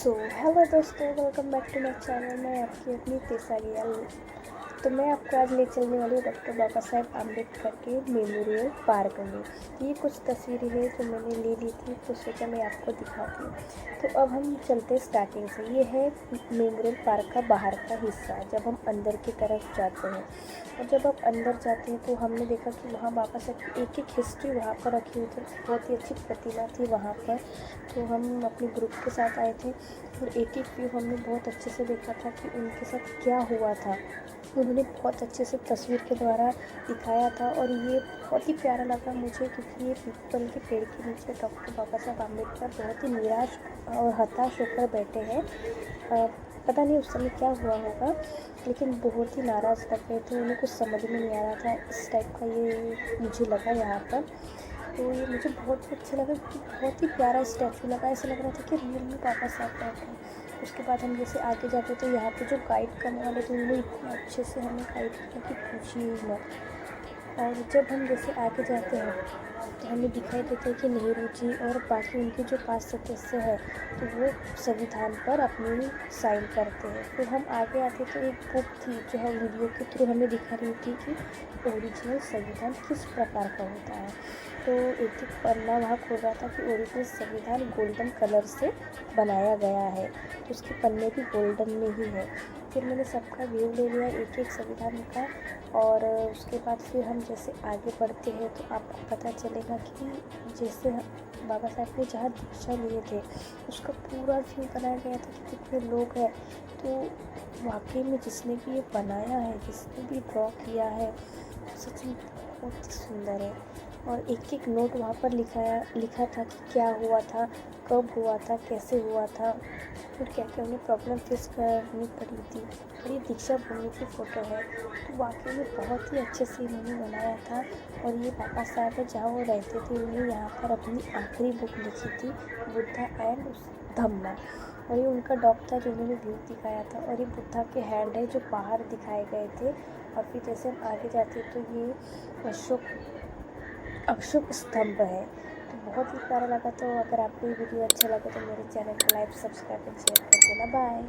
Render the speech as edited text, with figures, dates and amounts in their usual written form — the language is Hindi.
हेलो दोस्तों, welcome back to my channel. मैं आपकी अपनी तीसरा गियल। तो मैं आपको आज ले चलने वाली हूँ डॉक्टर बाबा साहेब आम्बेडकर के मेमोरियल पार्क में। ये कुछ तस्वीरें हैं जो मैंने ले ली थी, तो सोचा मैं आपको दिखाती हूँ। तो अब हम चलते स्टार्टिंग से। ये है मेमोरियल पार्क का बाहर का हिस्सा, जब हम अंदर की तरफ जाते हैं। और जब आप अंदर जाते हैं तो हमने देखा कि वहाँ बाबा साहब की एक एक हिस्ट्री वहाँ पर रखी हुई थी। बहुत ही अच्छी प्रतिमा थी वहाँ पर। तो हम अपने ग्रुप के साथ आए थे और एक एक व्यू हमने बहुत अच्छे से देखा था कि उनके साथ क्या हुआ था। उन्होंने बहुत अच्छे से तस्वीर के द्वारा दिखाया था और ये बहुत ही प्यारा लगा मुझे, क्योंकि ये पीपल के पेड़ के नीचे डॉक्टर बाबा साहब आम्बेडकर बहुत ही निराश और हताश होकर बैठे हैं। पता नहीं उस समय क्या हुआ होगा, लेकिन बहुत ही नाराज़ लग रहे थे। उन्हें कुछ समझ में नहीं आ रहा था। इस टाइप का ये मुझे लगा यहाँ पर। तो ये मुझे बहुत अच्छा लगा क्योंकि बहुत ही प्यारा स्टैचू लगा। ऐसा लग रहा था कि रियल में बाबा साहब बैठे हैं। उसके बाद हम जैसे आगे जाते तो यहाँ पे जो गाइड करने वाले थे उन्होंने इतने अच्छे से हमें गाइड किया कि पूछिए ही मत। और जब हम जैसे आगे जाते हैं तो हमें दिखाई देता है कि नेहरू जी और बाकी उनके जो 5 सदस्य हैं तो वो संविधान पर अपनी साइन करते हैं। फिर हम आगे आते तो एक बुक थी जो हम वीडियो के थ्रू हमें दिखा रही थी कि ओरिजिनल संविधान किस प्रकार का होता है। तो एक एक पन्ना वहाँ खोल रहा था कि ओरिजिनल संविधान गोल्डन कलर से बनाया गया है, तो उसके पन्ने भी गोल्डन में ही है। फिर मैंने सबका व्यू ले लिया एक एक संविधान का। और उसके बाद फिर हम जैसे आगे बढ़ते हैं तो आपको पता चलेगा कि जैसे बाबा साहब ने जहाँ दीक्षा लिए थे उसका पूरा व्यू बनाया गया था कि कितने लोग हैं। तो वाकई में जिसने भी ये बनाया है, जिसने भी ड्रॉ किया है, सच में बहुत ही सुंदर है। और एक एक नोट वहाँ पर लिखा था कि क्या हुआ था, कब हुआ था, कैसे हुआ था और क्या क्या उन्हें प्रॉब्लम फेस करनी पड़ी थी। और ये दीक्षा भूमि की फ़ोटो है। तो वाकई में बहुत ही अच्छे से इन्होंने बनाया था। और ये बाबा साहब जहाँ वो रहते थे उन्होंने यहाँ पर अपनी आखिरी बुक लिखी थी, बुद्धा एंड धम्मा। और ये उनका डॉग था जो उन्होंने व्यू दिखाया था। और ये बुद्धा के हैंड है जो बाहर दिखाए गए थे। और फिर जैसे हम आगे जाते तो ये अशोक स्तंभ है। तो बहुत ही प्यारा लगा। तो अगर आपको ये वीडियो अच्छा लगे तो मेरे चैनल को लाइक, सब्सक्राइब और शेयर कर देना। बाय।